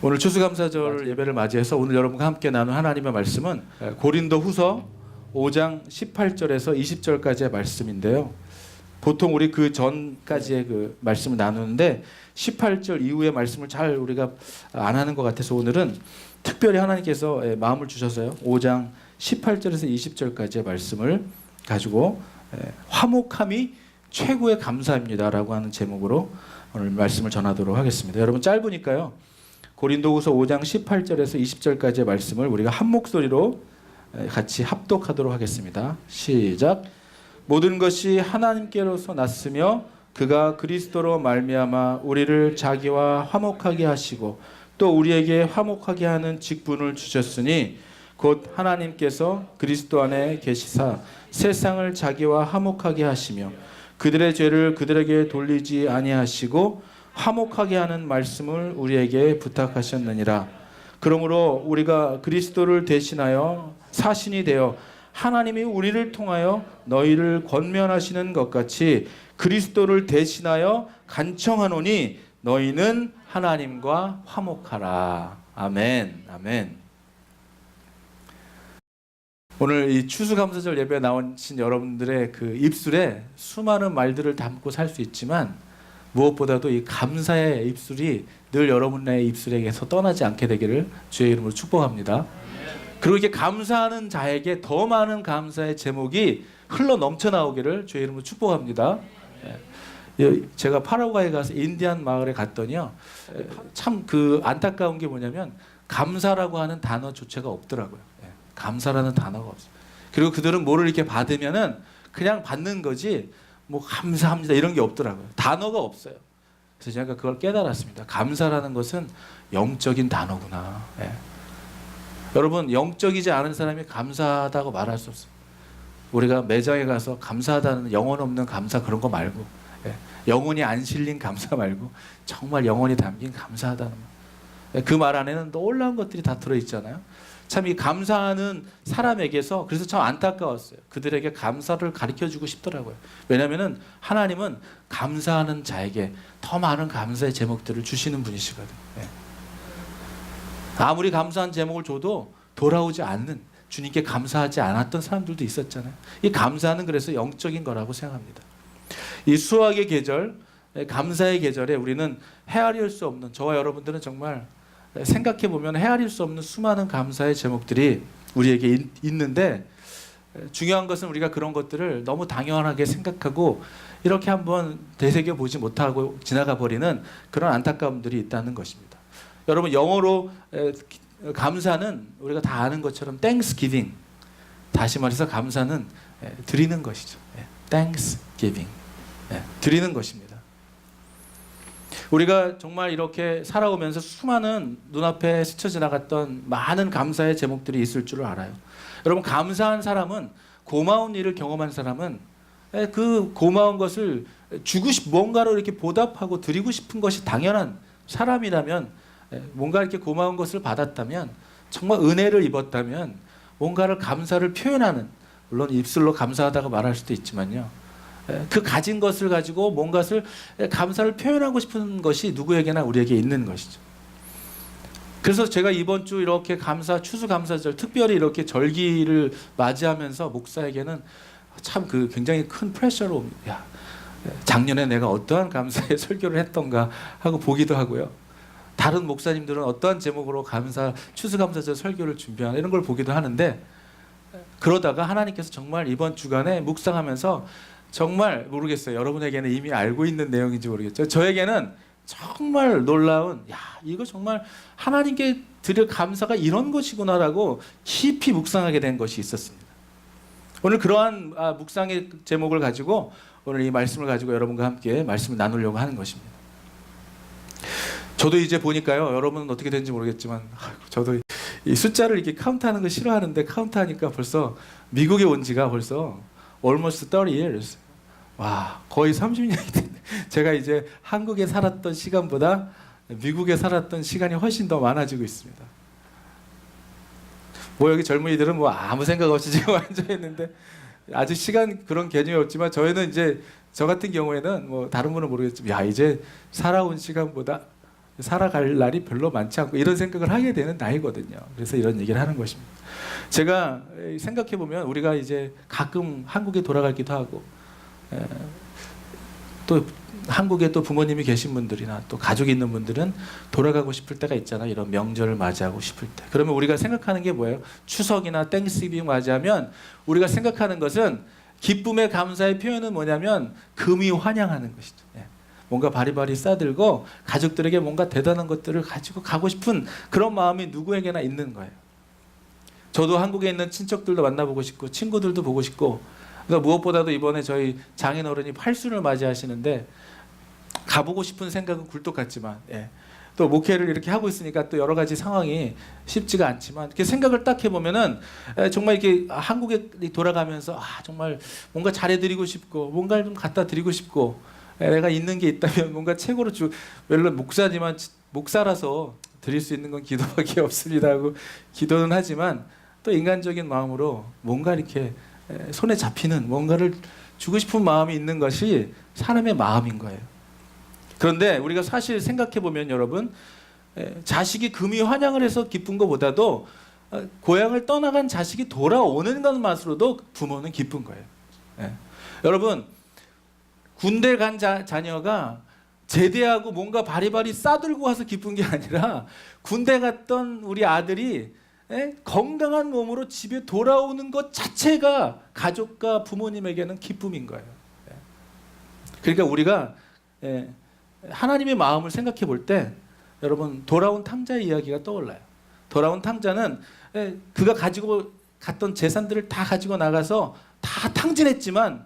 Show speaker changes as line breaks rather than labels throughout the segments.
오늘 추수감사절 예배를 맞이해서 오늘 여러분과 함께 나눈 하나님의 말씀은 고린도후서 5장 18절에서 20절까지의 말씀인데요. 보통 우리 그 전까지의 그 말씀을 나누는데 18절 이후의 말씀을 잘 우리가 안 하는 것 같아서 오늘은 특별히 하나님께서 마음을 주셔서요. 5장 18절에서 20절까지의 말씀을 가지고 화목함이 최고의 감사입니다라고 하는 제목으로 오늘 말씀을 전하도록 하겠습니다. 여러분 짧으니까요. 고린도후서 5장 18절에서 20절까지의 말씀을 우리가 한 목소리로 같이 합독하도록 하겠습니다. 시작. 모든 것이 하나님께로서 났으며 그가 그리스도로 말미암아 우리를 자기와 화목하게 하시고 또 우리에게 화목하게 하는 직분을 주셨으니 곧 하나님께서 그리스도 안에 계시사 세상을 자기와 화목하게 하시며 그들의 죄를 그들에게 돌리지 아니하시고 화목하게 하는 말씀을 우리에게 부탁하셨느니라. 그러므로 우리가 그리스도를 대신하여 사신이 되어 하나님이 우리를 통하여 너희를 권면하시는 것 같이 그리스도를 대신하여 간청하노니 너희는 하나님과 화목하라. 아멘. 아멘. 오늘 이 추수감사절 예배에 나오신 여러분들의 그 입술에 수많은 말들을 담고 살 수 있지만 무엇보다도 이 감사의 입술이 늘 여러분의 입술에게서 떠나지 않게 되기를 주의 이름으로 축복합니다. 그리고 이렇게 감사하는 자에게 더 많은 감사의 제목이 흘러 넘쳐 나오기를 주의 이름으로 축복합니다. 제가 파라과이에 가서 인디안 마을에 갔더니요. 참 그 안타까운 게 뭐냐면 감사라고 하는 단어조차가 없더라고요. 감사라는 단어가 없어요. 그리고 그들은 뭐를 이렇게 받으면은 그냥 받는 거지 뭐 감사합니다 이런 게 없더라고요. 단어가 없어요. 그래서 제가 그걸 깨달았습니다. 감사라는 것은 영적인 단어구나. 여러분 영적이지 않은 사람이 감사하다고 말할 수 없어요. 우리가 매장에 가서 감사하다는 영혼 없는 감사 그런 거 말고 영혼이 안 실린 감사 말고 정말 영혼이 담긴 감사하다는 그 말 안에는 놀라운 것들이 다 들어있잖아요. 참 이 감사하는 사람에게서 그래서 참 안타까웠어요. 그들에게 감사를 가르쳐주고 싶더라고요. 왜냐하면 하나님은 감사하는 자에게 더 많은 감사의 제목들을 주시는 분이시거든요. 아무리 감사한 제목을 줘도 돌아오지 않는 주님께 감사하지 않았던 사람들도 있었잖아요. 이 감사는 그래서 영적인 거라고 생각합니다. 이 수학의 계절, 감사의 계절에 우리는 헤아릴 수 없는 저와 여러분들은 정말 생각해 보면 헤아릴 수 없는 수많은 감사의 제목들이 우리에게 있는데 중요한 것은 우리가 그런 것들을 너무 당연하게 생각하고 이렇게 한번 되새겨 보지 못하고 지나가 버리는 그런 안타까움들이 있다는 것입니다. 여러분 영어로 감사는 우리가 다 아는 것처럼 Thanksgiving. 다시 말해서 감사는 드리는 것이죠. Thanksgiving. 드리는 것입니다. 우리가 정말 이렇게 살아오면서 수많은 눈앞에 스쳐 지나갔던 많은 감사의 제목들이 있을 줄 알아요. 여러분 감사한 사람은 고마운 일을 경험한 사람은 그 고마운 것을 뭔가로 이렇게 보답하고 드리고 싶은 것이 당연한 사람이라면 뭔가 이렇게 고마운 것을 받았다면 정말 은혜를 입었다면 뭔가를 감사를 표현하는 물론 입술로 감사하다고 말할 수도 있지만요. 그 가진 것을 가지고 뭔가를 감사를 표현하고 싶은 것이 누구에게나 우리에게 있는 것이죠. 그래서 제가 이번 주 이렇게 추수감사절 특별히 이렇게 절기를 맞이하면서 목사에게는 참 그 굉장히 큰 프레셔로 옵니다. 작년에 내가 어떠한 감사의 설교를 했던가 하고 보기도 하고요. 다른 목사님들은 어떠한 제목으로 추수감사절 설교를 준비하나 이런 걸 보기도 하는데 그러다가 하나님께서 정말 이번 주간에 묵상하면서 정말 모르겠어요. 여러분에게는 이미 알고 있는 내용인지 모르겠죠. 저에게는 정말 놀라운 이거 정말 하나님께 드릴 감사가 이런 것이구나라고 깊이 묵상하게 된 것이 있었습니다. 오늘 그러한 묵상의 제목을 가지고 오늘 이 말씀을 가지고 여러분과 함께 말씀을 나누려고 하는 것입니다. 저도 이제 보니까요. 여러분은 어떻게 되는지 모르겠지만 저도 이 숫자를 이렇게 카운트하는 거 싫어하는데 카운트하니까 벌써 미국에 온 지가 벌써 almost 30 years. 와, 거의 30년이 됐네. 제가 이제 한국에 살았던 시간보다 미국에 살았던 시간이 훨씬 더 많아지고 있습니다. 뭐 여기 젊은이들은 뭐 아무 생각 없이 지금 앉아 있는데 아직 시간 그런 개념이 없지만 저희는 이제 저 같은 경우에는 뭐 다른 분은 모르겠지만 이제 살아온 시간보다 살아갈 날이 별로 많지 않고 이런 생각을 하게 되는 나이거든요. 그래서 이런 얘기를 하는 것입니다. 제가 생각해 보면 우리가 이제 가끔 한국에 돌아가기도 하고 또 한국에 또 부모님이 계신 분들이나 또 가족이 있는 분들은 돌아가고 싶을 때가 있잖아요. 이런 명절을 맞이하고 싶을 때. 그러면 우리가 생각하는 게 뭐예요? 추석이나 땡스기빙 맞이하면 우리가 생각하는 것은 기쁨의 감사의 표현은 뭐냐면 금이 환영하는 것이죠. 뭔가 바리바리 싸들고 가족들에게 뭔가 대단한 것들을 가지고 가고 싶은 그런 마음이 누구에게나 있는 거예요. 저도 한국에 있는 친척들도 만나보고 싶고 친구들도 보고 싶고, 그러니까 무엇보다도 이번에 저희 장인어른이 8순을 맞이하시는데 가보고 싶은 생각은 굴뚝 같지만 또 목회를 이렇게 하고 있으니까 또 여러 가지 상황이 쉽지가 않지만 이렇게 생각을 딱 해보면은 정말 이렇게 한국에 돌아가면서 정말 뭔가 잘해드리고 싶고 뭔가를 좀 갖다 드리고 싶고 내가 있는 게 있다면 뭔가 최고로 물론 목사지만 목사라서 드릴 수 있는 건 기도밖에 없습니다 하고 기도는 하지만 또 인간적인 마음으로 뭔가 이렇게 손에 잡히는 뭔가를 주고 싶은 마음이 있는 것이 사람의 마음인 거예요. 그런데 우리가 사실 생각해 보면 여러분, 자식이 금이 환영을 해서 기쁜 것보다도 고향을 떠나간 자식이 돌아오는 것만으로도 부모는 기쁜 거예요. 여러분, 군대 간 자녀가 제대하고 뭔가 바리바리 싸들고 와서 기쁜 게 아니라 군대 갔던 우리 아들이 건강한 몸으로 집에 돌아오는 것 자체가 가족과 부모님에게는 기쁨인 거예요. 그러니까 우리가 하나님의 마음을 생각해 볼 때 여러분, 돌아온 탕자의 이야기가 떠올라요. 돌아온 탕자는 그가 가지고 갔던 재산들을 다 가지고 나가서 다 탕진했지만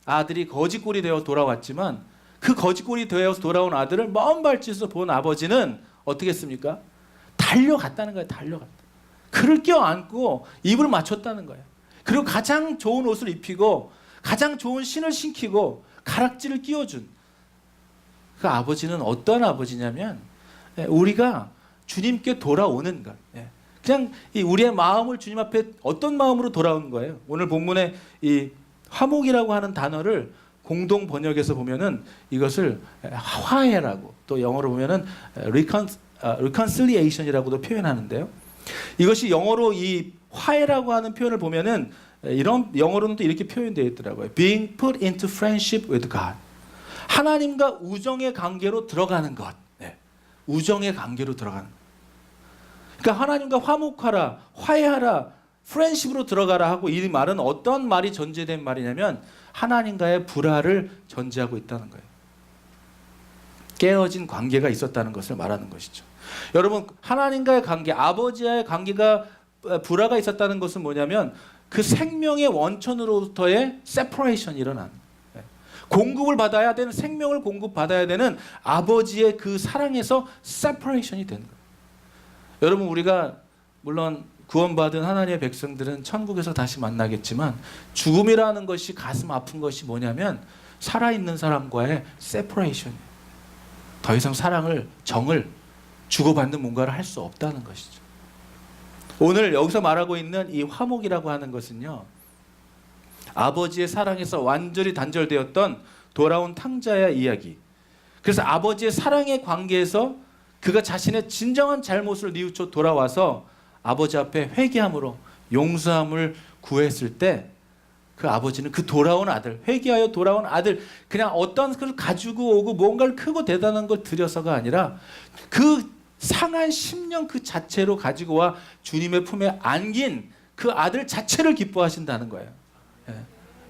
아들이 거지꼴이 되어 돌아왔지만 그 거지꼴이 되어서 돌아온 아들을 먼 발치에서 본 아버지는 어떻게 했습니까? 달려갔다는 거예요. 달려갔다. 그를 껴안고 입을 맞췄다는 거예요. 그리고 가장 좋은 옷을 입히고 가장 좋은 신을 신기고 가락지를 끼워준 그 아버지는 어떤 아버지냐면 우리가 주님께 돌아오는 것. 그냥 우리의 마음을 주님 앞에 어떤 마음으로 돌아오는 거예요. 오늘 본문에 이 화목이라고 하는 단어를 공동 번역에서 보면은 이것을 화해라고, 또 영어로 보면은 reconciliation이라고도 표현하는데요. 이것이 영어로 이 화해라고 하는 표현을 보면은 이런 영어로는 또 이렇게 표현되어 있더라고요. Being put into friendship with God. 하나님과 우정의 관계로 들어가는 것. 우정의 관계로 들어가는 것. 그러니까 하나님과 화목하라, 화해하라, 프렌십으로 들어가라 하고 이 말은 어떤 말이 전제된 말이냐면 하나님과의 불화를 전제하고 있다는 거예요. 깨어진 관계가 있었다는 것을 말하는 것이죠. 여러분, 하나님과의 관계, 아버지와의 관계가 불화가 있었다는 것은 뭐냐면 그 생명의 원천으로부터의 세퍼레이션이 일어나는 거예요. 공급을 받아야 되는, 생명을 공급받아야 되는 아버지의 그 사랑에서 세퍼레이션이 되는 거예요. 여러분, 우리가 물론 구원받은 하나님의 백성들은 천국에서 다시 만나겠지만 죽음이라는 것이 가슴 아픈 것이 뭐냐면 살아있는 사람과의 세퍼레이션이에요. 더 이상 사랑을, 정을 주고받는 뭔가를 할 수 없다는 것이죠. 오늘 여기서 말하고 있는 이 화목이라고 하는 것은요, 아버지의 사랑에서 완전히 단절되었던 돌아온 탕자의 이야기. 그래서 아버지의 사랑의 관계에서 그가 자신의 진정한 잘못을 뉘우쳐 돌아와서 아버지 앞에 회개함으로 용서함을 구했을 때 그 아버지는 그 돌아온 아들, 회개하여 돌아온 아들, 그냥 어떤 걸 가지고 오고 뭔가를 크고 대단한 걸 드려서가 아니라 그 상한 심령 그 자체로 가지고 와 주님의 품에 안긴 그 아들 자체를 기뻐하신다는 거예요.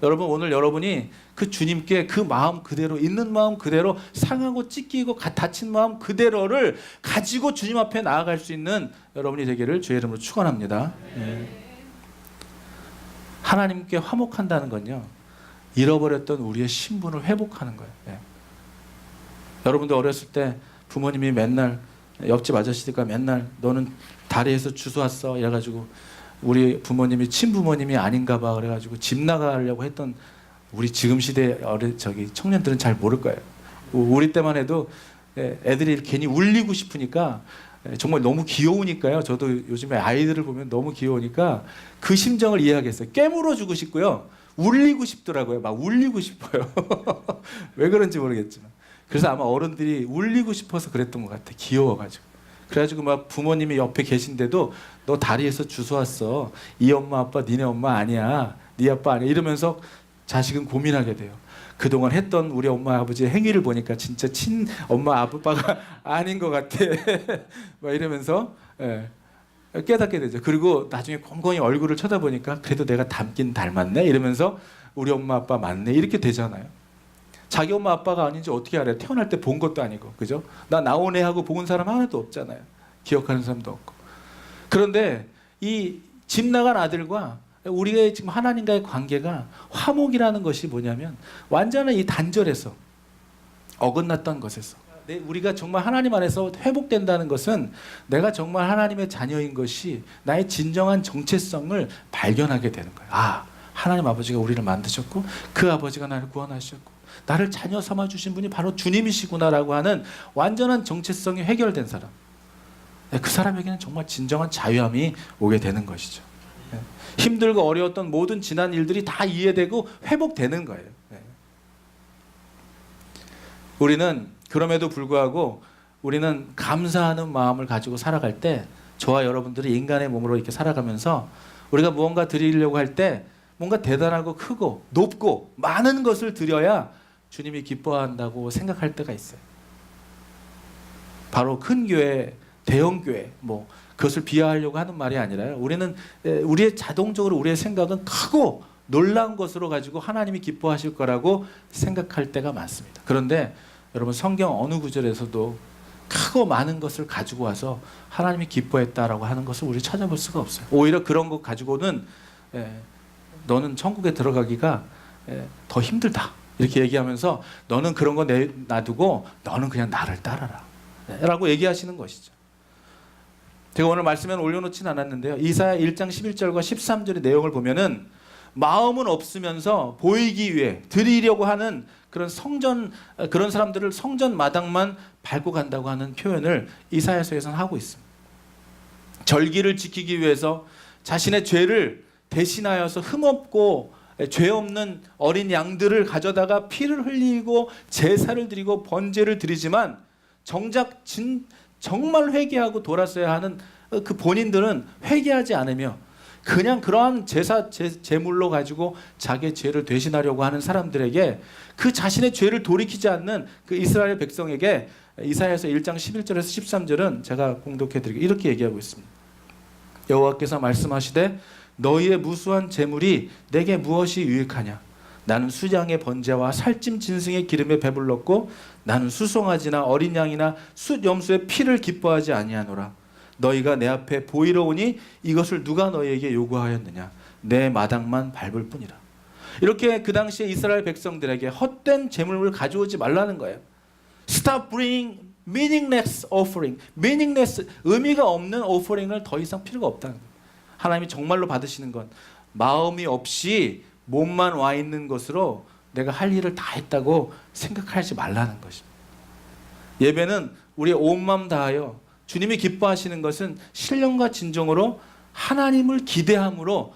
여러분, 오늘 여러분이 그 주님께 그 마음 그대로, 있는 마음 그대로, 상하고 찢기고 다친 마음 그대로를 가지고 주님 앞에 나아갈 수 있는 여러분이 되기를 주의 이름으로 축원합니다. 하나님께 화목한다는 건요, 잃어버렸던 우리의 신분을 회복하는 거예요. 여러분도 어렸을 때 부모님이 맨날 옆집 아저씨가 맨날 너는 다리에서 주워 왔어 이래가지고 우리 부모님이 친부모님이 아닌가 봐 그래가지고 집 나가려고 했던 우리 지금 시대 청년들은 잘 모를 거예요. 우리 때만 해도 애들이 괜히 울리고 싶으니까 정말 너무 귀여우니까요. 저도 요즘에 아이들을 보면 너무 귀여우니까 그 심정을 이해하겠어요. 깨물어 주고 싶고요. 울리고 싶더라고요. 막 울리고 싶어요. 왜 그런지 모르겠지만. 그래서 아마 어른들이 울리고 싶어서 그랬던 것 같아. 귀여워가지고. 그래가지고 막 부모님이 옆에 계신데도 너 다리에서 주워 왔어. 이 엄마 아빠 니네 엄마 아니야. 네 아빠 아니야. 이러면서 자식은 고민하게 돼요. 그동안 했던 우리 엄마 아버지의 행위를 보니까 진짜 친 엄마 아빠가 아닌 것 같아. 막 이러면서 깨닫게 되죠. 그리고 나중에 곰곰이 얼굴을 쳐다보니까 그래도 내가 닮긴 닮았네 이러면서 우리 엄마 아빠 맞네 이렇게 되잖아요. 자기 엄마 아빠가 아닌지 어떻게 알아요? 태어날 때 본 것도 아니고, 그죠? 나 나오네 하고 본 사람 하나도 없잖아요. 기억하는 사람도 없고. 그런데 이 집 나간 아들과 우리의 지금 하나님과의 관계가 화목이라는 것이 뭐냐면 완전히 이 단절에서 어긋났던 것에서 우리가 정말 하나님 안에서 회복된다는 것은 내가 정말 하나님의 자녀인 것이 나의 진정한 정체성을 발견하게 되는 거예요. 아, 하나님 아버지가 우리를 만드셨고 그 아버지가 나를 구원하셨고 나를 자녀 삼아 주신 분이 바로 주님이시구나라고 하는 완전한 정체성이 해결된 사람. 그 사람에게는 정말 진정한 자유함이 오게 되는 것이죠. 힘들고 어려웠던 모든 지난 일들이 다 이해되고 회복되는 거예요. 우리는 그럼에도 불구하고 우리는 감사하는 마음을 가지고 살아갈 때 저와 여러분들이 인간의 몸으로 이렇게 살아가면서 우리가 무언가 드리려고 할 때 뭔가 대단하고 크고 높고 많은 것을 드려야 주님이 기뻐한다고 생각할 때가 있어요. 바로 큰 교회, 대형 교회, 뭐 그것을 비하하려고 하는 말이 아니라요. 우리는 우리의 자동적으로 우리의 생각은 크고 놀라운 것으로 가지고 하나님이 기뻐하실 거라고 생각할 때가 많습니다. 그런데 여러분 성경 어느 구절에서도 크고 많은 것을 가지고 와서 하나님이 기뻐했다라고 하는 것을 우리 찾아볼 수가 없어요. 오히려 그런 것 가지고는 너는 천국에 들어가기가 더 힘들다. 이렇게 얘기하면서 너는 그런 거 놔두고 너는 그냥 나를 따라라 라고 얘기하시는 것이죠. 제가 오늘 말씀에 올려놓진 않았는데요. 이사야 1장 11절과 13절의 내용을 보면은 마음은 없으면서 보이기 위해 드리려고 하는 그런 그런 사람들을 성전 마당만 밟고 간다고 하는 표현을 이사야서에서는 하고 있습니다. 절기를 지키기 위해서 자신의 죄를 대신하여서 흠없고 죄 없는 어린 양들을 가져다가 피를 흘리고 제사를 드리고 번제를 드리지만 정작 정말 회개하고 돌았어야 하는 그 본인들은 회개하지 않으며 그냥 그러한 제물로 가지고 자기의 죄를 대신하려고 하는 사람들에게 그 자신의 죄를 돌이키지 않는 그 이스라엘 백성에게 이사야서 1장 11절에서 13절은 제가 공독해 드리고 이렇게 얘기하고 있습니다. 여호와께서 말씀하시되 너희의 무수한 제물이 내게 무엇이 유익하냐? 나는 수양의 번제와 살찜 짐승의 기름에 배불렀고 나는 수송아지나 어린 양이나 숫 염소의 피를 기뻐하지 아니하노라. 너희가 내 앞에 보이러 오니 이것을 누가 너희에게 요구하였느냐? 내 마당만 밟을 뿐이라. 이렇게 그 당시에 이스라엘 백성들에게 헛된 제물을 가져오지 말라는 거예요. Stop bringing meaningless offering. meaningless, 의미가 없는 offering을 더 이상 필요가 없다는 거예요. 하나님이 정말로 받으시는 건 마음이 없이 몸만 와 있는 것으로 내가 할 일을 다 했다고 생각하지 말라는 것입니다. 예배는 우리의 온 마음 다하여 주님이 기뻐하시는 것은 신령과 진정으로 하나님을 기대함으로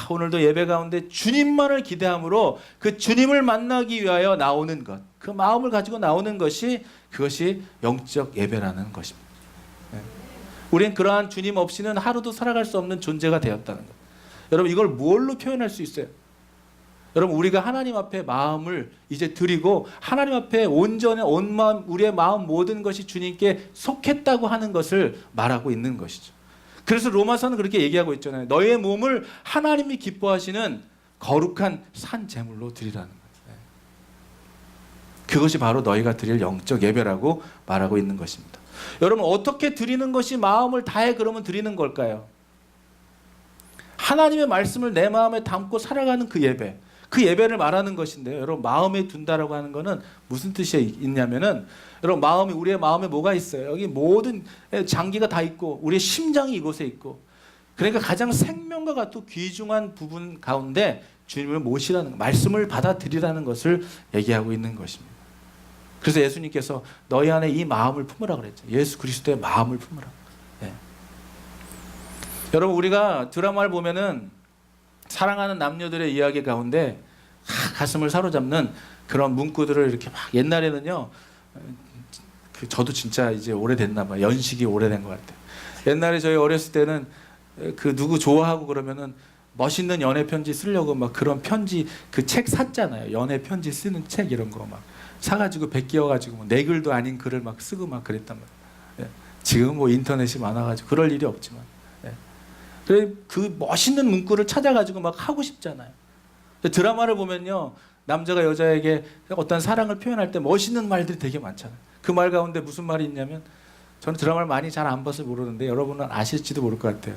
오늘도 예배 가운데 주님만을 기대함으로 그 주님을 만나기 위하여 나오는 것, 그 마음을 가지고 나오는 것이 그것이 영적 예배라는 것입니다. 우리는 그러한 주님 없이는 하루도 살아갈 수 없는 존재가 되었다는 것. 여러분 이걸 뭘로 표현할 수 있어요? 여러분 우리가 하나님 앞에 마음을 이제 드리고 하나님 앞에 온전히 온 마음 우리의 마음 모든 것이 주님께 속했다고 하는 것을 말하고 있는 것이죠. 그래서 로마서는 그렇게 얘기하고 있잖아요. 너의 몸을 하나님이 기뻐하시는 거룩한 산 제물로 드리라는 거예요. 그것이 바로 너희가 드릴 영적 예배라고 말하고 있는 것입니다. 여러분 어떻게 드리는 것이 마음을 다해 그러면 드리는 걸까요? 하나님의 말씀을 내 마음에 담고 살아가는 그 예배, 그 예배를 말하는 것인데요. 여러분 마음에 둔다라고 하는 것은 무슨 뜻이 있냐면은 여러분 우리의 마음에 뭐가 있어요? 여기 모든 장기가 다 있고 우리의 심장이 이곳에 있고 그러니까 가장 생명과 같고 귀중한 부분 가운데 주님을 모시라는 말씀을 받아들이라는 것을 얘기하고 있는 것입니다. 그래서 예수님께서 너희 안에 이 마음을 품으라 그랬죠. 예수 그리스도의 마음을 품으라. 네. 여러분 우리가 드라마를 보면은 사랑하는 남녀들의 이야기 가운데 가슴을 사로잡는 그런 문구들을 이렇게 막 옛날에는요 저도 진짜 이제 오래됐나 봐요. 연식이 오래된 것 같아요. 옛날에 저희 어렸을 때는 그 누구 좋아하고 그러면은 멋있는 연애 편지 쓰려고 막 그런 편지 그 책 샀잖아요. 연애 편지 쓰는 책 이런 거 막 사가지고 베끼어가지고 뭐 내 글도 아닌 글을 막 쓰고 막 그랬단 말이에요. 예. 지금 뭐 인터넷이 많아가지고 그럴 일이 없지만, 예. 그래 그 멋있는 문구를 찾아가지고 막 하고 싶잖아요. 드라마를 보면요, 남자가 여자에게 어떤 사랑을 표현할 때 멋있는 말들이 되게 많잖아요. 그 말 가운데 무슨 말이 있냐면, 저는 드라마를 많이 잘 안 봐서 모르는데 여러분은 아실지도 모를 것 같아요.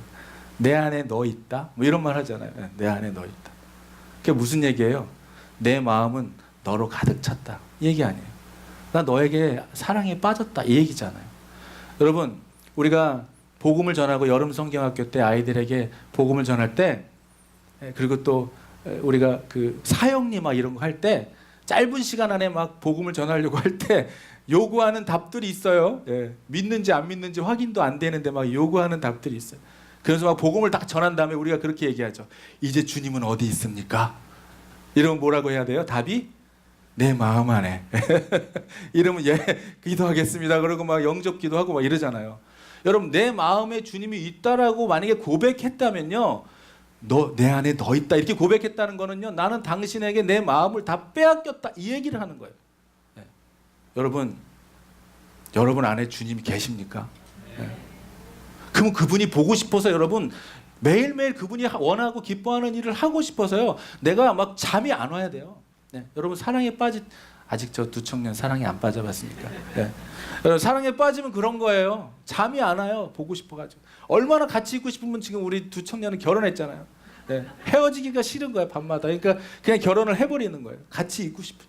내 안에 너 있다, 뭐 이런 말 하잖아요. 내 안에 너 있다. 그게 무슨 얘기예요? 내 마음은 너로 가득 찼다, 이 얘기 아니에요. 나 너에게 사랑에 빠졌다, 이 얘기잖아요. 여러분, 우리가 복음을 전하고 여름 성경학교 때 아이들에게 복음을 전할 때, 그리고 또 우리가 그 사형리 막 이런 거 할 때 짧은 시간 안에 막 복음을 전하려고 할 때 요구하는 답들이 있어요. 예. 믿는지 안 믿는지 확인도 안 되는데 막 요구하는 답들이 있어요. 그래서 막 복음을 딱 전한 다음에 우리가 그렇게 얘기하죠. 이제 주님은 어디 있습니까? 이러면 뭐라고 해야 돼요? 답이 내 마음 안에. 이러면 예, 기도하겠습니다. 그러고 막 영접 기도하고 막 이러잖아요. 여러분, 내 마음에 주님이 있다라고 만약에 고백했다면요, 너 내 안에 너 있다 이렇게 고백했다는 거는요, 나는 당신에게 내 마음을 다 빼앗겼다, 이 얘기를 하는 거예요. 네. 여러분 안에 주님이 계십니까? 네. 그럼 그분이 보고 싶어서 여러분 매일매일 그분이 원하고 기뻐하는 일을 하고 싶어서요, 내가 막 잠이 안 와야 돼요. 네. 여러분 사랑에 아직 저 두 청년 사랑에 안 빠져봤습니까? 네. 여러분 사랑에 빠지면 그런 거예요. 잠이 안 와요. 보고 싶어가지고. 얼마나 같이 있고 싶으면 지금 우리 두 청년은 결혼했잖아요. 네. 헤어지기가 싫은 거야 밤마다. 그러니까 그냥 결혼을 해버리는 거예요. 같이 있고 싶은.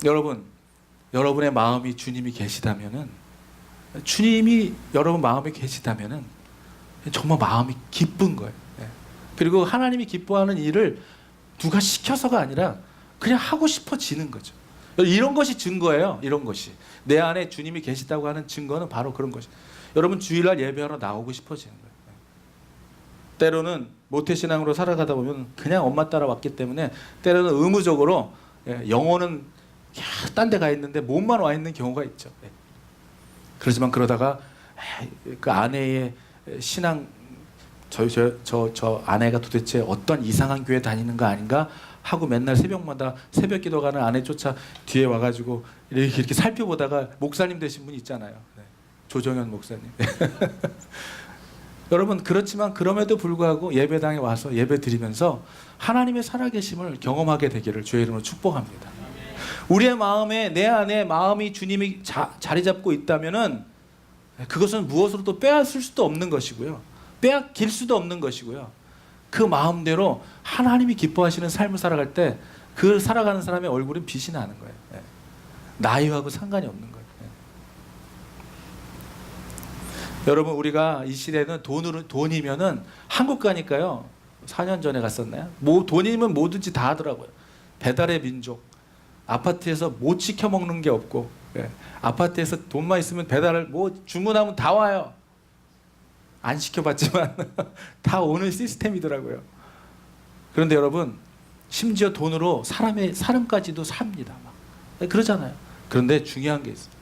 여러분, 여러분의 마음이 주님이 계시다면은, 주님이 여러분 마음에 계시다면은 정말 마음이 기쁜 거예요. 네. 그리고 하나님이 기뻐하는 일을 누가 시켜서가 아니라 그냥 하고 싶어지는 거죠. 이런 것이 증거예요. 이런 것이 내 안에 주님이 계시다고 하는 증거는 바로 그런 것이. 여러분 주일날 예배하러 나오고 싶어지는 거예요. 때로는 모태신앙으로 살아가다 보면 그냥 엄마 따라 왔기 때문에 때로는 의무적으로, 영혼은 딴 데 가 있는데 몸만 와 있는 경우가 있죠. 그렇지만 그러다가 그 아내의 신앙, 저 아내가 도대체 어떤 이상한 교회 다니는 거 아닌가 하고 맨날 새벽마다 새벽 기도 가는 아내 쫓아 뒤에 와가지고 이렇게 살펴보다가 목사님 되신 분 있잖아요. 조정현 목사님. 여러분, 그렇지만 그럼에도 불구하고 예배당에 와서 예배 드리면서 하나님의 살아계심을 경험하게 되기를 주의 이름으로 축복합니다. 우리의 마음에, 내 안에 마음이 주님이 자리 잡고 있다면은 그것은 무엇으로도 빼앗을 수도 없는 것이고요, 빼앗길 수도 없는 것이고요, 그 마음대로 하나님이 기뻐하시는 삶을 살아갈 때 그 살아가는 사람의 얼굴은 빛이 나는 거예요. 나이하고 상관이 없는 거예요. 여러분, 우리가 이 시대는 돈이면은 한국 가니까요, 4년 전에 갔었나요? 돈이면 뭐든지 다 하더라고요. 배달의 민족. 아파트에서 못 시켜 먹는 게 없고, 아파트에서 돈만 있으면 배달을 뭐 주문하면 다 와요. 안 시켜봤지만 다 오는 시스템이더라고요. 그런데 여러분, 심지어 돈으로 사람의 삶까지도 삽니다. 막. 그러잖아요. 그런데 중요한 게 있어요.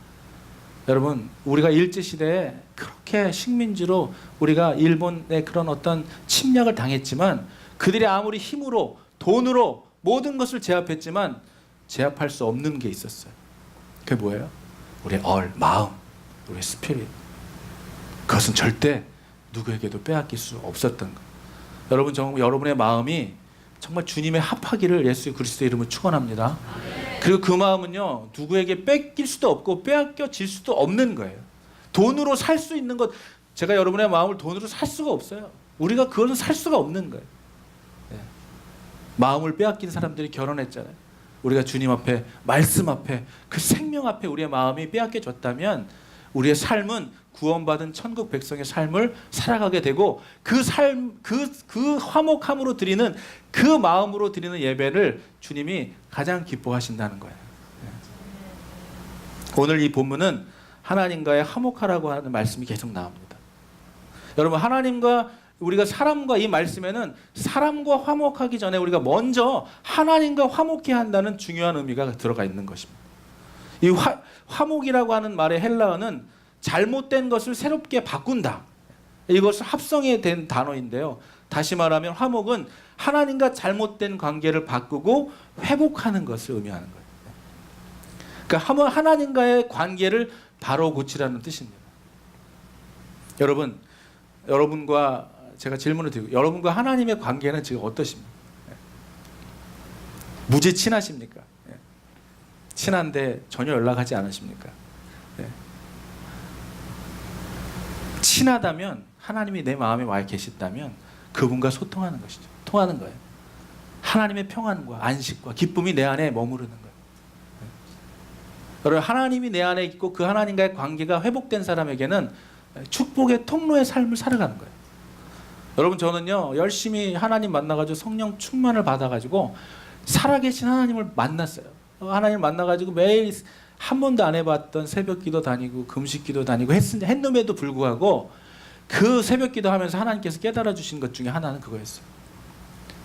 여러분, 우리가 일제시대에 그렇게 식민지로 우리가 일본의 그런 어떤 침략을 당했지만, 그들이 아무리 힘으로 돈으로 모든 것을 제압했지만 제압할 수 없는 게 있었어요. 그게 뭐예요? 우리의 마음, 우리의 스피릿. 그것은 절대 누구에게도 빼앗길 수 없었던 것. 여러분, 여러분의 마음이 정말 주님의 합하기를 예수 그리스도의 이름으로 축원합니다. 그리고 그 마음은요, 누구에게 뺏길 수도 없고 빼앗겨질 수도 없는 거예요. 돈으로 살 수 있는 것, 제가 여러분의 마음을 돈으로 살 수가 없어요. 우리가 그것은 살 수가 없는 거예요. 마음을 빼앗긴 사람들이 결혼했잖아요. 우리가 주님 앞에, 말씀 앞에, 그 생명 앞에 우리의 마음이 빼앗겨졌다면 우리의 삶은 구원받은 천국 백성의 삶을 살아가게 되고, 그 삶, 그 화목함으로 드리는, 그 마음으로 드리는 예배를 주님이 가장 기뻐하신다는 거예요. 오늘 이 본문은 하나님과의 화목하라고 하는 말씀이 계속 나옵니다. 여러분, 하나님과 우리가 사람과, 이 말씀에는 사람과 화목하기 전에 우리가 먼저 하나님과 화목해야 한다는 중요한 의미가 들어가 있는 것입니다. 이 화목이라고 하는 말의 헬라어는 잘못된 것을 새롭게 바꾼다. 이것을 합성해 된 단어인데요. 다시 말하면 화목은 하나님과 잘못된 관계를 바꾸고 회복하는 것을 의미하는 거예요. 그러니까 하나님과의 관계를 바로 고치라는 뜻입니다. 여러분과 제가 질문을 드리고, 여러분과 하나님의 관계는 지금 어떠십니까? 무지 친하십니까? 친한데 전혀 연락하지 않으십니까? 친하다면, 하나님이 내 마음에 와 계시다면 그분과 소통하는 것이죠. 통하는 거예요. 하나님의 평안과 안식과 기쁨이 내 안에 머무르는 거예요. 여러분, 하나님이 내 안에 있고 그 하나님과의 관계가 회복된 사람에게는 축복의 통로의 삶을 살아가는 거예요. 여러분, 저는요 열심히 하나님 만나가지고 성령 충만을 받아가지고 살아계신 하나님을 만났어요. 하나님을 만나가지고 매일 한 번도 안 해봤던 새벽기도 다니고 금식기도 다니고 했음에도 불구하고 그 새벽기도 하면서 하나님께서 깨달아 주신 것 중에 하나는 그거였어요.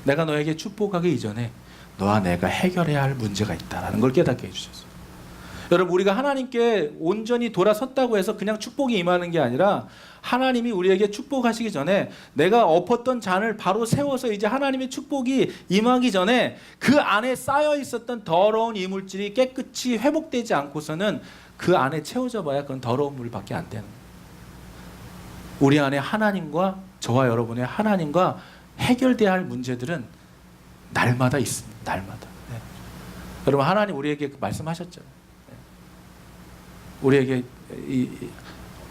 내가 너에게 축복하기 이전에 너와 내가 해결해야 할 문제가 있다라는 걸 깨닫게 해주셨어요. 여러분, 우리가 하나님께 온전히 돌아섰다고 해서 그냥 축복이 임하는 게 아니라 하나님이 우리에게 축복하시기 전에 내가 엎었던 잔을 바로 세워서 이제 하나님의 축복이 임하기 전에 그 안에 쌓여 있었던 더러운 이물질이 깨끗이 회복되지 않고서는 그 안에 채워져 봐야 그건 더러운 물밖에 안 되는 거예요. 우리 안에 하나님과, 저와 여러분의 하나님과 해결돼야 할 문제들은 날마다 있습니다. 날마다. 네. 여러분, 하나님 우리에게 말씀하셨잖아요. 우리에게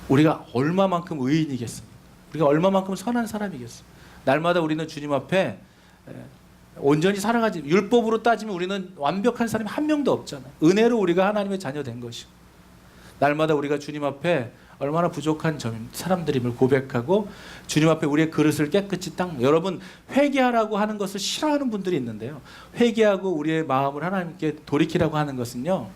우리가 얼마만큼 의인이겠습니까? 우리가 얼마만큼 선한 사람이겠습니까? 날마다 우리는 주님 앞에 온전히 살아가지, 율법으로 따지면 우리는 완벽한 사람이 한 명도 없잖아요. 은혜로 우리가 하나님의 자녀 된 것이고, 날마다 우리가 주님 앞에 얼마나 부족한 사람들임을 고백하고 주님 앞에 우리의 그릇을 깨끗이 닦는, 여러분, 회개하라고 하는 것을 싫어하는 분들이 있는데요, 회개하고 우리의 마음을 하나님께 돌이키라고 하는 것은요,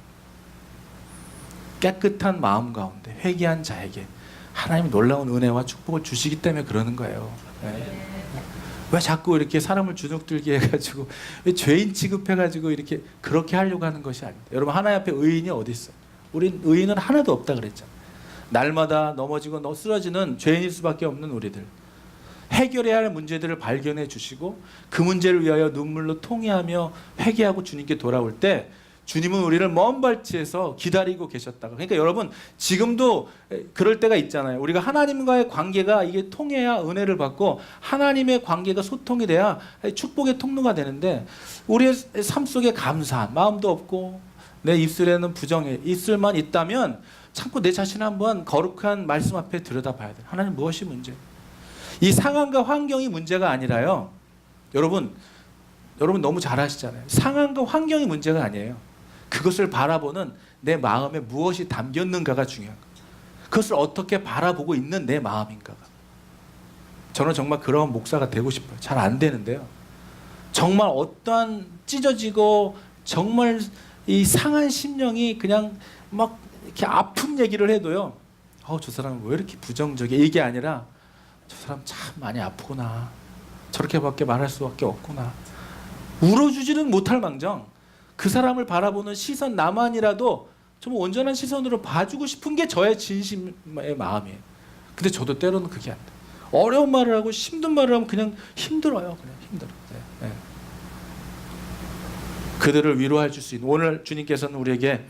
깨끗한 마음 가운데 회개한 자에게 하나님이 놀라운 은혜와 축복을 주시기 때문에 그러는 거예요. 네. 왜 자꾸 이렇게 사람을 주눅들게 해가지고, 왜 죄인 취급해가지고 이렇게 그렇게 하려고 하는 것이 아닙니다. 여러분, 하나님 앞에 의인이 어디 있어요? 우린 의인은 하나도 없다 그랬잖아요. 날마다 넘어지고 쓰러지는 죄인일 수밖에 없는 우리들, 해결해야 할 문제들을 발견해 주시고 그 문제를 위하여 눈물로 통회하며 회개하고 주님께 돌아올 때 주님은 우리를 먼 발치에서 기다리고 계셨다가, 그러니까 여러분, 지금도 그럴 때가 있잖아요. 우리가 하나님과의 관계가 이게 통해야 은혜를 받고 하나님의 관계가 소통이 돼야 축복의 통로가 되는데, 우리의 삶 속에 감사한 마음도 없고 내 입술에는 부정의 입술만 있다면 참고 내 자신을 한번 거룩한 말씀 앞에 들여다봐야 돼요. 하나님, 무엇이 문제? 이 상황과 환경이 문제가 아니라요, 여러분 너무 잘 아시잖아요. 상황과 환경이 문제가 아니에요. 그것을 바라보는 내 마음에 무엇이 담겼는가가 중요한 거예요. 그것을 어떻게 바라보고 있는 내 마음인가가. 저는 정말 그런 목사가 되고 싶어요. 잘 안 되는데요, 정말 어떠한 찢어지고 정말 이 상한 심령이 그냥 막 이렇게 아픈 얘기를 해도요, 저 사람은 왜 이렇게 부정적이야, 이게 아니라 저 사람 참 많이 아프구나, 저렇게밖에 말할 수밖에 없구나, 울어주지는 못할 망정 그 사람을 바라보는 시선, 나만이라도 좀 온전한 시선으로 봐주고 싶은 게 저의 진심의 마음이에요. 근데 저도 때로는 그게 안 돼요. 어려운 말을 하고 힘든 말을 하면 그냥 힘들어요. 그냥 힘들어요. 네. 네. 그들을 위로해 줄 수 있는, 오늘 주님께서는 우리에게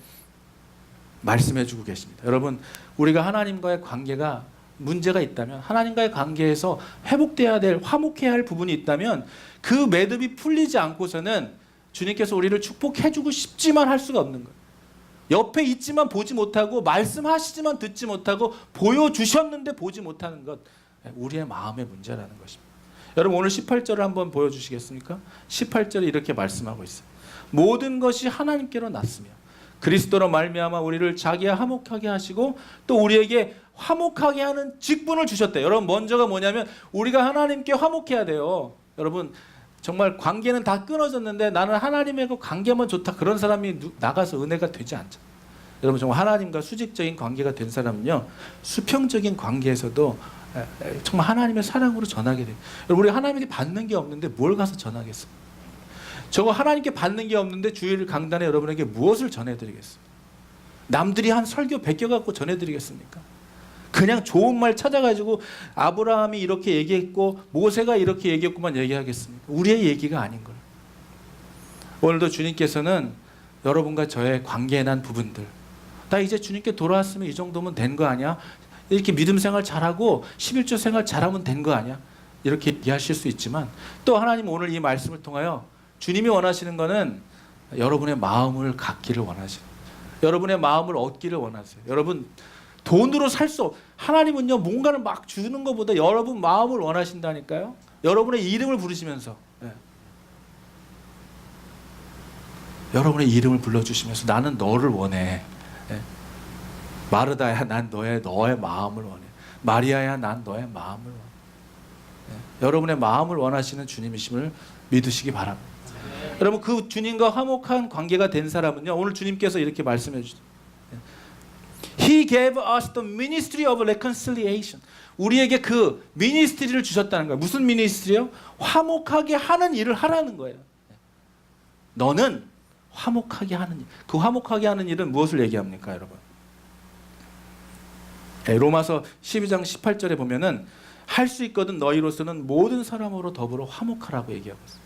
말씀해 주고 계십니다. 여러분, 우리가 하나님과의 관계가 문제가 있다면, 하나님과의 관계에서 회복돼야 될, 화목해야 할 부분이 있다면 그 매듭이 풀리지 않고서는 주님께서 우리를 축복해주고 싶지만 할 수가 없는 거예요. 옆에 있지만 보지 못하고, 말씀하시지만 듣지 못하고, 보여주셨는데 보지 못하는 것, 우리의 마음의 문제라는 것입니다. 여러분, 오늘 18절을 한번 보여주시겠습니까? 18절에 이렇게 말씀하고 있어요. 모든 것이 하나님께로 났으며 그리스도로 말미암아 우리를 자기와 화목하게 하시고 또 우리에게 화목하게 하는 직분을 주셨대요. 여러분, 먼저가 뭐냐면 우리가 하나님께 화목해야 돼요. 여러분, 정말 관계는 다 끊어졌는데 나는 하나님과 관계만 좋다, 그런 사람이 나가서 은혜가 되지 않죠. 여러분, 정말 하나님과 수직적인 관계가 된 사람은요, 수평적인 관계에서도 정말 하나님의 사랑으로 전하게 돼요. 여러분, 우리 하나님께 받는 게 없는데 뭘 가서 전하겠어요? 저거 하나님께 받는 게 없는데 주일 강단에 여러분에게 무엇을 전해드리겠어요? 남들이 한 설교 베껴갖고 전해드리겠습니까? 그냥 좋은 말 찾아가지고 아브라함이 이렇게 얘기했고 모세가 이렇게 얘기했고만 얘기하겠습니까? 우리의 얘기가 아닌 걸. 오늘도 주님께서는 여러분과 저의 관계에 난 부분들, 나 이제 주님께 돌아왔으면 이 정도면 된 거 아니야? 이렇게 믿음 생활 잘하고 11조 생활 잘하면 된 거 아니야? 이렇게 얘기하실 수 있지만 또 하나님 오늘 이 말씀을 통하여 주님이 원하시는 거는 여러분의 마음을 갖기를 원하시는, 여러분의 마음을 얻기를 원하세요. 여러분 돈으로 살 수 없. 하나님은요 뭔가를 막 주는 것보다 여러분 마음을 원하신다니까요. 여러분의 이름을 부르시면서 여러분의 이름을 불러주시면서 나는 너를 원해. 마르다야 난 너의 마음을 원해. 마리아야 난 너의 마음을 원해. 여러분의 마음을 원하시는 주님이심을 믿으시기 바랍니다. 여러분 그 주님과 화목한 관계가 된 사람은요 오늘 주님께서 이렇게 말씀해 주시죠. He gave us the ministry of reconciliation. 우리에게 그 미니스트리를 주셨다는 거예요. 무슨 미니스트리요? 화목하게 하는 일을 하라는 거예요. 너는 화목하게 하는 일. 그 화목하게 하는 일은 무엇을 얘기합니까, 여러분? 로마서 12장 18절에 보면은 할 수 있거든 너희로서는 모든 사람으로 더불어 화목하라고 얘기하고 있어요.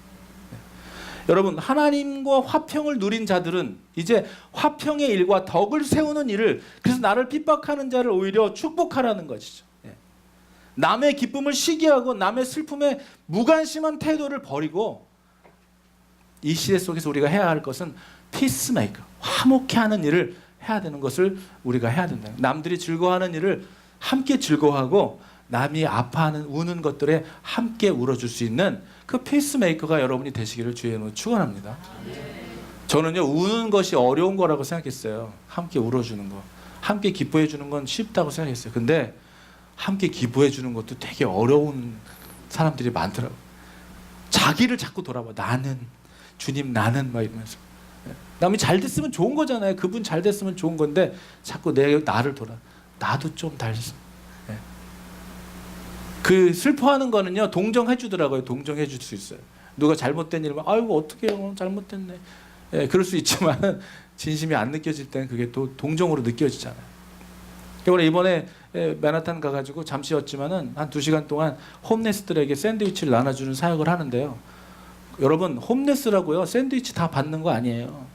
여러분 하나님과 화평을 누린 자들은 이제 화평의 일과 덕을 세우는 일을, 그래서 나를 핍박하는 자를 오히려 축복하라는 것이죠. 남의 기쁨을 시기하고 남의 슬픔에 무관심한 태도를 버리고 이 시대 속에서 우리가 해야 할 것은 피스메이커, 화목케 하는 일을 해야 되는 것을 우리가 해야 된다. 남들이 즐거워하는 일을 함께 즐거워하고 남이 아파하는 우는 것들에 함께 울어줄 수 있는 그 피스메이커가 여러분이 되시기를 주의 이름으로 축원합니다. 저는요 우는 것이 어려운 거라고 생각했어요. 함께 울어주는 거, 함께 기뻐해 주는 건 쉽다고 생각했어요. 근데 함께 기뻐해 주는 것도 되게 어려운 사람들이 많더라고요. 자기를 자꾸 돌아봐. 나는 주님 나는 막 이러면서. 남이 잘 됐으면 좋은 거잖아요. 그분 잘 됐으면 좋은 건데 자꾸 나를 돌아. 나도 좀 달렸으면. 그 슬퍼하는 거는요 동정해 주더라고요. 동정해 줄 수 있어요. 누가 잘못된 일을 아이고 어떻게 해요 잘못됐네. 그럴 수 있지만 진심이 안 느껴질 때는 그게 또 동정으로 느껴지잖아요. 이번에 맨하탄 가가지고 잠시였지만은 한 2시간 동안 홈레스들에게 샌드위치를 나눠주는 사역을 하는데요. 여러분 홈레스라고요 샌드위치 다 받는 거 아니에요.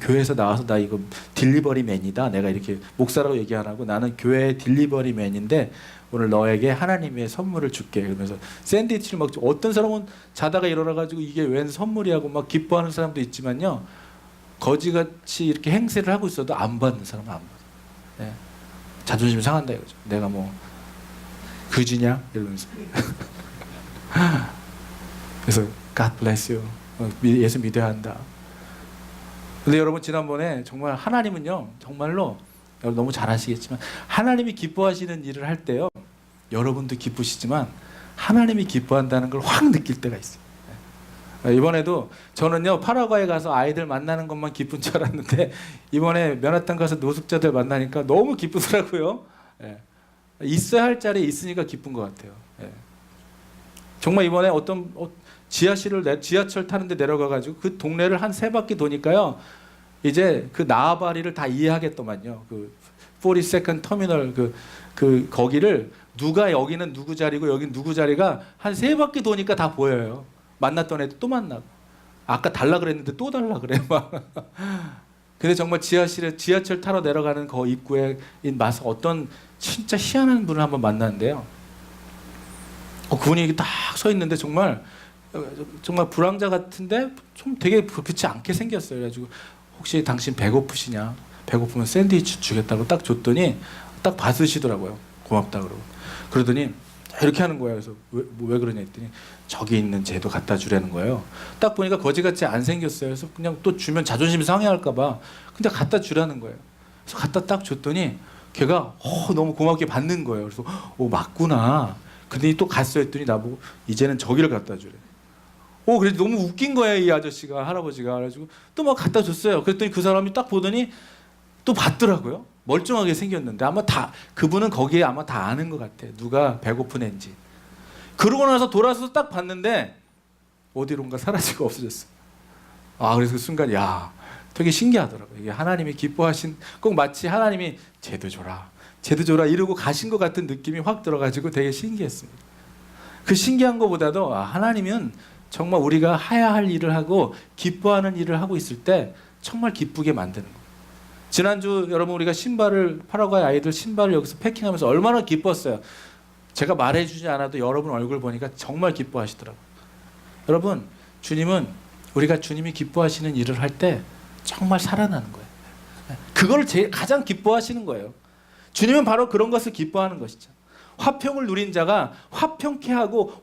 교회에서 나와서 나 이거 딜리버리맨이다. 내가 이렇게 목사라고 얘기 안 하고 나는 교회 딜리버리맨인데 오늘 너에게 하나님의 선물을 줄게. 그러면서 샌드위치를 먹죠. 어떤 사람은 자다가 일어나가지고 이게 웬 선물이라고 막 기뻐하는 사람도 있지만요. 거지같이 이렇게 행세를 하고 있어도 안 받는 사람은 안 받아요. 자존심 상한다 이거죠. 내가 뭐 그지냐 이러면서. 그래서 God bless you. 예수 믿어야 한다. 근데 여러분 지난번에 정말 하나님은요 정말로 여러분 너무 잘 아시겠지만 하나님이 기뻐하시는 일을 할 때요 여러분도 기쁘시지만 하나님이 기뻐한다는 걸 확 느낄 때가 있어요. 이번에도 저는요 파라과이 가서 아이들 만나는 것만 기쁜 줄 알았는데 이번에 맨하탄 가서 노숙자들 만나니까 너무 기쁘더라고요. 있어야 할 자리에 있으니까 기쁜 것 같아요. 정말 이번에 어떤 지하철 타는데 내려가가지고 그 동네를 한 3바퀴 도니까요 이제 그 나아바리를 다 이해하겠더만요. 그 42nd 터미널 그 거기를 누가 여기는 누구 자리고 여긴 누구 자리가 한 3바퀴 도니까 다 보여요. 만났던 애도 또 만나고 아까 달라 그랬는데 또 달라 그래 막. 근데 정말 지하철 타러 내려가는 그 입구에 와서 어떤 진짜 희한한 분을 한번 만났는데요. 그분이 딱 서 있는데 정말 불황자 같은데 좀 되게 그렇지 않게 생겼어요. 그래가지고 혹시 당신 배고프시냐? 배고프면 샌드위치 주겠다고 딱 줬더니 딱 받으시더라고요. 고맙다 그러고. 그러더니 이렇게 하는 거예요. 그래서 왜 그러냐 했더니 저기 있는 쟤도 갖다 주라는 거예요. 딱 보니까 거지같이 안 생겼어요. 그래서 그냥 또 주면 자존심이 상해할까 봐 근데 갖다 주라는 거예요. 그래서 갖다 딱 줬더니 걔가 너무 고맙게 받는 거예요. 그래서 맞구나. 근데 또 갔어 했더니 나보고 이제는 저기를 갖다 주래. 그래서 너무 웃긴 거예요. 이 아저씨가 할아버지가. 그래가지고 또 막 갖다 줬어요. 그랬더니 그 사람이 딱 보더니 또 받더라고요. 멀쩡하게 생겼는데 아마 다 그분은 거기에 아마 다 아는 것 같아. 누가 배고픈 애인지. 그러고 나서 돌아서 딱 봤는데 어디론가 사라지고 없어졌어. 그래서 그 순간 야 되게 신기하더라고요. 이게 하나님이 기뻐하신, 꼭 마치 하나님이 쟤도 줘라, 쟤도 줘라 이러고 가신 것 같은 느낌이 확 들어가지고 되게 신기했습니다. 그 신기한 것보다도 하나님은 정말 우리가 해야 할 일을 하고 기뻐하는 일을 하고 있을 때 정말 기쁘게 만드는 거예요. 지난주 여러분 우리가 신발을, 파라과이 아이들 신발을 여기서 패킹하면서 얼마나 기뻤어요. 제가 말해주지 않아도 여러분 얼굴 보니까 정말 기뻐하시더라고요. 여러분, 주님은 우리가 주님이 기뻐하시는 일을 할 때 정말 살아나는 거예요. 그걸 가장 기뻐하시는 거예요. 주님은 바로 그런 것을 기뻐하는 것이죠. 화평을 누린 자가 화평케 하고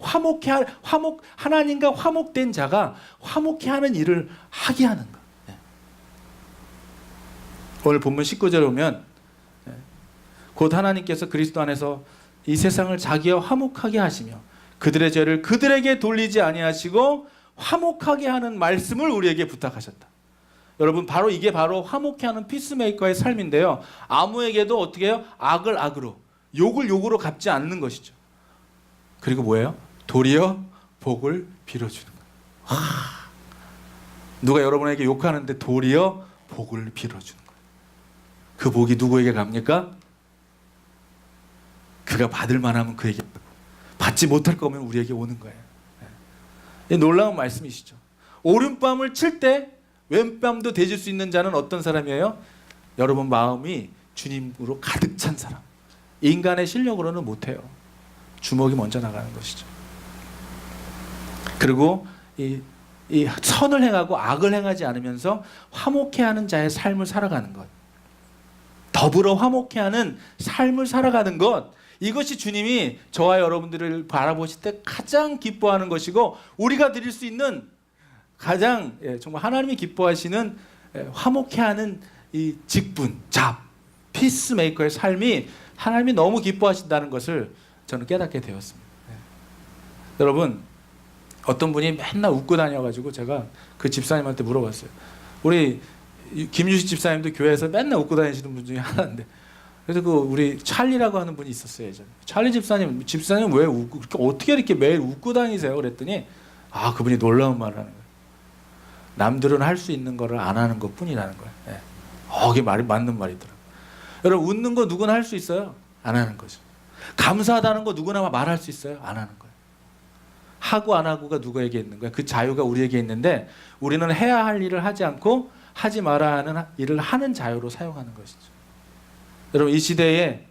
하나님과 화목된 자가 화목케 하는 일을 하게 하는 거예요. 오늘 본문 19절에 보면 곧 하나님께서 그리스도 안에서 이 세상을 자기와 화목하게 하시며 그들의 죄를 그들에게 돌리지 아니하시고 화목하게 하는 말씀을 우리에게 부탁하셨다. 여러분, 바로 이게 바로 화목케 하는 피스메이커의 삶인데요. 아무에게도 어떻게 해요? 악을 악으로, 욕을 욕으로 갚지 않는 것이죠. 그리고 뭐예요? 도리어 복을 빌어주는 거예요. 누가 여러분에게 욕하는데 도리어 복을 빌어주는 거예요. 그 복이 누구에게 갑니까? 그가 받을 만하면 그에게, 받지 못할 거면 우리에게 오는 거예요. 이 놀라운 말씀이시죠. 오른뺨을 칠 때 왼뺨도 대줄 수 있는 자는 어떤 사람이에요? 여러분 마음이 주님으로 가득 찬 사람. 인간의 실력으로는 못해요. 주먹이 먼저 나가는 것이죠. 그리고 이 선을 행하고 악을 행하지 않으면서 화목해 하는 자의 삶을 살아가는 것, 더불어 화목해 하는 삶을 살아가는 것, 이것이 주님이 저와 여러분들을 바라보실 때 가장 기뻐하는 것이고 우리가 드릴 수 있는 가장 정말 하나님이 기뻐하시는 화목해하는 이 직분, 잡, 피스메이커의 삶이 하나님이 너무 기뻐하신다는 것을 저는 깨닫게 되었습니다. 여러분, 어떤 분이 맨날 웃고 다녀가지고 제가 그 집사님한테 물어봤어요. 우리 김유식 집사님도 교회에서 맨날 웃고 다니시는 분 중에 하나인데, 그래서 그 우리 찰리라고 하는 분이 있었어요 예전에. 찰리 집사님 왜 웃고 어떻게 이렇게 매일 웃고 다니세요? 그랬더니 그분이 놀라운 말을 하는 거예요. 남들은 할 수 있는 거를 안 하는 것뿐이라는 거예요. 그게 말이 맞는 말이더라고요. 여러분, 웃는 거 누구나 할 수 있어요? 안 하는 거죠. 감사하다는 거 누구나 말할 수 있어요? 안 하는 거예요. 하고 안 하고가 누구에게 있는 거예요? 그 자유가 우리에게 있는데 우리는 해야 할 일을 하지 않고 하지 말아야 하는 일을 하는 자유로 사용하는 것이죠. 여러분, 이 시대에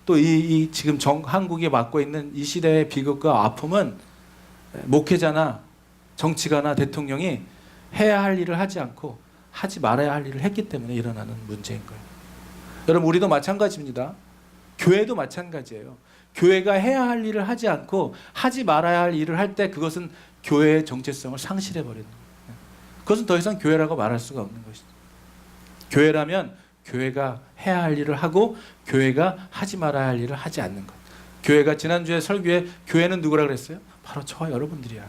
또 이 지금 한국이 맡고 있는 이 시대의 비극과 아픔은 목회자나 정치가나 대통령이 해야 할 일을 하지 않고 하지 말아야 할 일을 했기 때문에 일어나는 문제인 거예요. 여러분, 우리도 마찬가지입니다. 교회도 마찬가지예요. 교회가 해야 할 일을 하지 않고 하지 말아야 할 일을 할 때 그것은 교회의 정체성을 상실해 버리는 거예요. 그것은 더 이상 교회라고 말할 수가 없는 것이죠. 교회라면 교회가 해야 할 일을 하고 교회가 하지 말아야 할 일을 하지 않는 것. 교회가 지난주에 설교에 교회는 누구라 그랬어요? 바로 저와 여러분들이야.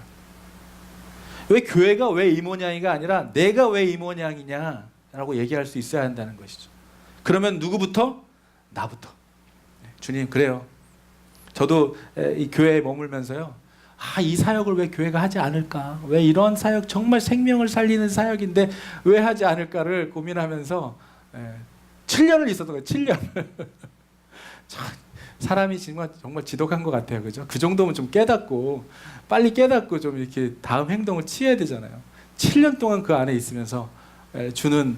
왜 교회가 왜 이 모양이가 아니라 내가 왜 이 모양이냐라고 얘기할 수 있어야 한다는 것이죠. 그러면 누구부터? 나부터. 주님, 그래요. 저도 이 교회에 머물면서요. 이 사역을 왜 교회가 하지 않을까? 왜 이런 사역, 정말 생명을 살리는 사역인데 왜 하지 않을까를 고민하면서 7년을 있었던 거예요. 7년을. 사람이 정말 지독한 것 같아요. 그죠? 그 정도면 좀 깨닫고, 빨리 깨닫고 좀 이렇게 다음 행동을 취해야 되잖아요. 7년 동안 그 안에 있으면서 주는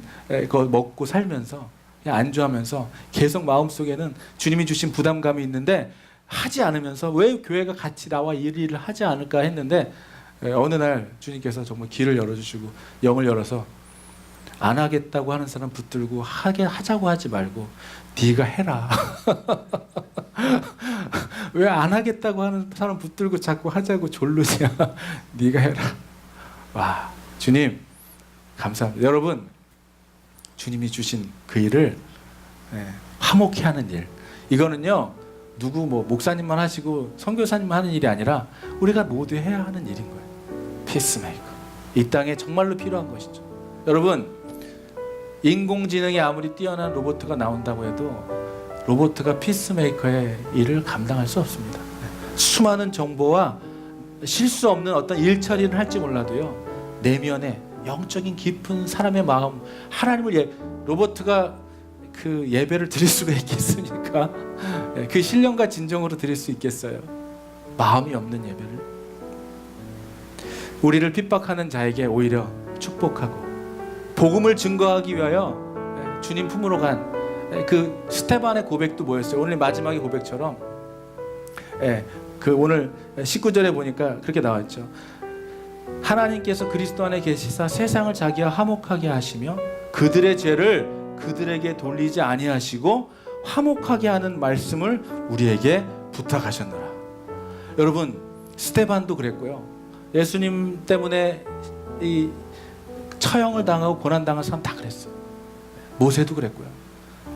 거 먹고 살면서 그냥 안주하면서 계속 마음속에는 주님이 주신 부담감이 있는데 하지 않으면서 왜 교회가 같이 나와 이 일을 하지 않을까 했는데 어느 날 주님께서 정말 길을 열어주시고 영을 열어서 안 하겠다고 하는 사람 붙들고 하자고 하지 말고 네가 해라. 왜 안 하겠다고 하는 사람 붙들고 자꾸 하자고 졸르냐. 네가 해라. 와, 주님 감사합니다. 여러분, 주님이 주신 그 일을 화목히 하는 일, 이거는요 누구 목사님만 하시고 선교사님만 하는 일이 아니라 우리가 모두 해야 하는 일인 거예요. 피스메이커. 이 땅에 정말로 필요한 것이죠. 여러분, 인공지능이 아무리 뛰어난 로봇가 나온다고 해도 로봇가 피스메이커의 일을 감당할 수 없습니다. 수많은 정보와 실수 없는 어떤 일 처리는 할지 몰라도요, 내면에 영적인 깊은 사람의 마음, 하나님을 로버트가 그 예배를 드릴 수가 있겠습니까? 그 신령과 진정으로 드릴 수 있겠어요? 마음이 없는 예배를. 우리를 핍박하는 자에게 오히려 축복하고 복음을 증거하기 위하여 주님 품으로 간 그 스테반의 고백도 뭐였어요? 오늘 마지막의 고백처럼 그 오늘 19절에 보니까 그렇게 나와 있죠. 하나님께서 그리스도 안에 계시사 세상을 자기와 화목하게 하시며 그들의 죄를 그들에게 돌리지 아니하시고 화목하게 하는 말씀을 우리에게 부탁하셨노라. 여러분, 스테반도 그랬고요. 예수님 때문에 이 처형을 당하고 고난당한 사람 다 그랬어요. 모세도 그랬고요.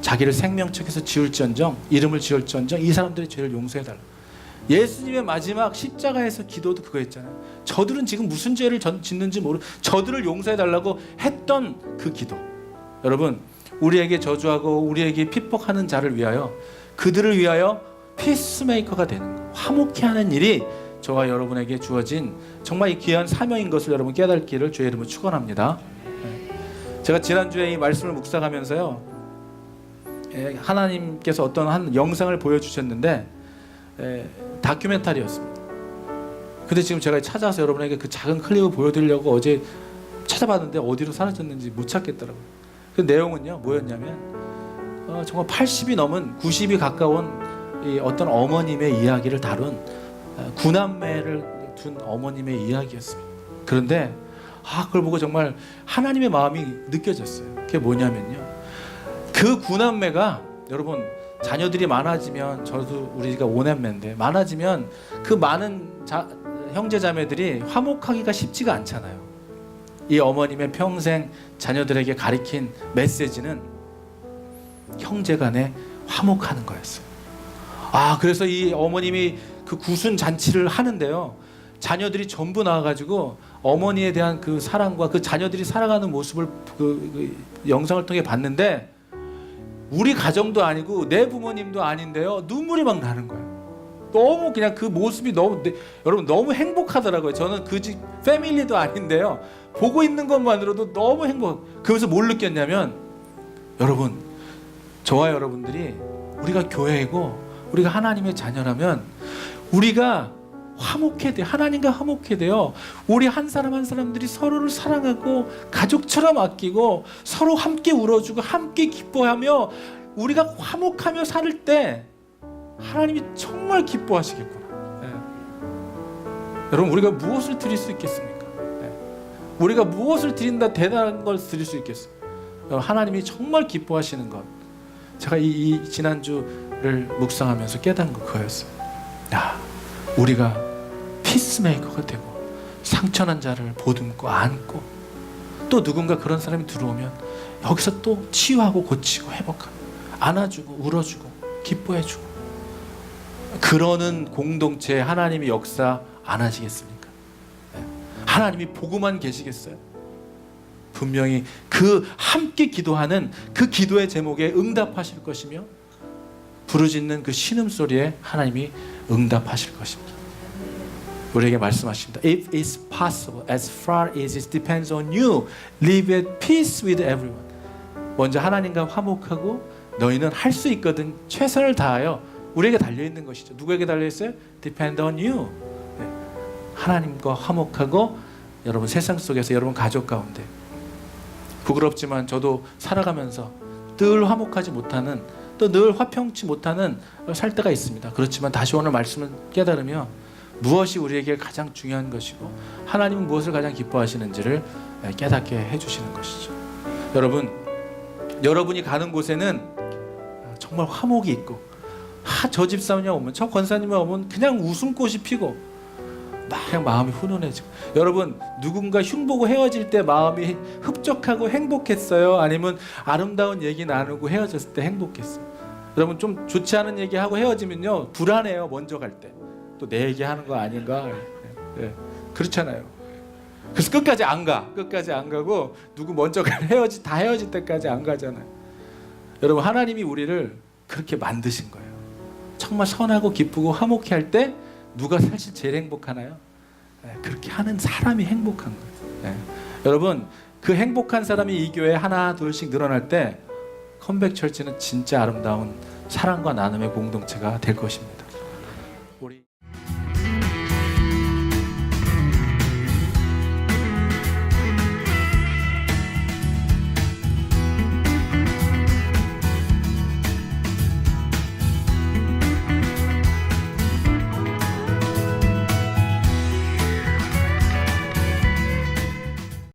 자기를 생명책에서 지울지언정, 이름을 지울지언정 이 사람들의 죄를 용서해달라. 예수님의 마지막 십자가에서 기도도 그거였잖아요. 저들은 지금 무슨 죄를 짓는지 모르, 저들을 용서해달라고 했던 그 기도. 여러분, 우리에게 저주하고 우리에게 핍박하는 자를 위하여, 그들을 위하여 피스메이커가 되는 것, 화목케 하는 일이 저와 여러분에게 주어진 정말 이 귀한 사명인 것을 여러분 깨닫기를 주의 이름으로 축원합니다. 제가 지난주에 이 말씀을 묵상하면서요, 하나님께서 어떤 한 영상을 보여주셨는데 다큐멘터리였습니다. 근데 지금 제가 찾아서 여러분에게 그 작은 클립을 보여드리려고 어제 찾아봤는데 어디로 사라졌는지 못 찾겠더라고요. 그 내용은요 뭐였냐면 정말 80이 넘은 90이 가까운 이 어떤 어머님의 이야기를 다룬 구남매를 둔 어머님의 이야기였습니다. 그런데 그걸 보고 정말 하나님의 마음이 느껴졌어요. 그게 뭐냐면요, 그 구남매가, 여러분 자녀들이 많아지면, 저도 우리가 5남매인데 많아지면 그 많은 형제 자매들이 화목하기가 쉽지가 않잖아요. 이 어머님의 평생 자녀들에게 가리킨 메시지는 형제간에 화목하는 거였어요. 그래서 이 어머님이 그 구순 잔치를 하는데요, 자녀들이 전부 나와가지고 어머니에 대한 그 사랑과 그 자녀들이 살아가는 모습을 그 영상을 통해 봤는데, 우리 가정도 아니고 내 부모님도 아닌데요, 눈물이 막 나는 거예요. 너무 그냥 그 모습이 너무, 여러분 너무 행복하더라고요. 저는 그 집 패밀리도 아닌데요, 보고 있는 것만으로도 너무 행복. 그래서 뭘 느꼈냐면, 여러분, 저와 여러분들이, 우리가 교회이고 우리가 하나님의 자녀라면 우리가 화목해야 돼요. 하나님과 화목해야 돼요. 우리 한 사람 한 사람들이 서로를 사랑하고 가족처럼 아끼고 서로 함께 울어주고 함께 기뻐하며 우리가 화목하며 살 때 하나님이 정말 기뻐하시겠구나. 여러분, 우리가 무엇을 드릴 수 있겠습니까? 우리가 무엇을 드린다 대단한 걸 드릴 수 있겠어요? 하나님이 정말 기뻐하시는 것, 제가 이 지난주를 묵상하면서 깨달은 거 그거였어요. 우리가 피스메이커가 되고 상처난 자를 보듬고 안고, 또 누군가 그런 사람이 들어오면 여기서 또 치유하고 고치고 회복하고 안아주고 울어주고 기뻐해주고, 그러는 공동체에 하나님이 역사 안 하시겠습니까? 하나님이 보고만 계시겠어요? 분명히 그 함께 기도하는 그 기도의 제목에 응답하실 것이며 부르짖는 그 신음소리에 하나님이 응답하실 것입니다. 우리에게 말씀하십니다. If it's possible, as far as it depends on you, live at peace with everyone. 먼저 하나님과 화목하고 너희는 할 수 있거든 최선을 다하여, 우리에게 달려있는 것이죠. 누구에게 달려있어요? Depend on you. 하나님과 화목하고 여러분 세상 속에서 여러분 가족 가운데, 부끄럽지만 저도 살아가면서 늘 화목하지 못하는, 또 늘 화평치 못하는 살 때가 있습니다. 그렇지만 다시 오늘 말씀을 깨달으며 무엇이 우리에게 가장 중요한 것이고 하나님은 무엇을 가장 기뻐하시는지를 깨닫게 해주시는 것이죠. 여러분, 여러분이 가는 곳에는 정말 화목이 있고, 저 집사님이 오면, 저 권사님이 오면 그냥 웃음꽃이 피고 그냥 마음이 훈훈해지고. 여러분, 누군가 흉보고 헤어질 때 마음이 흡족하고 행복했어요? 아니면 아름다운 얘기 나누고 헤어졌을 때 행복했어요? 여러분, 좀 좋지 않은 얘기하고 헤어지면요 불안해요. 먼저 갈 때 또 내 얘기하는 거 아닌가, 그렇잖아요. 그래서 끝까지 안 가고 누구 먼저 다 헤어질 때까지 안 가잖아요. 여러분, 하나님이 우리를 그렇게 만드신 거예요. 정말 선하고 기쁘고 화목해 할 때 누가 사실 제일 행복하나요? 그렇게 하는 사람이 행복한 거예요. 여러분 그 행복한 사람이 이 교회에 하나 둘씩 늘어날 때 컴백 철치는 진짜 아름다운 사랑과 나눔의 공동체가 될 것입니다.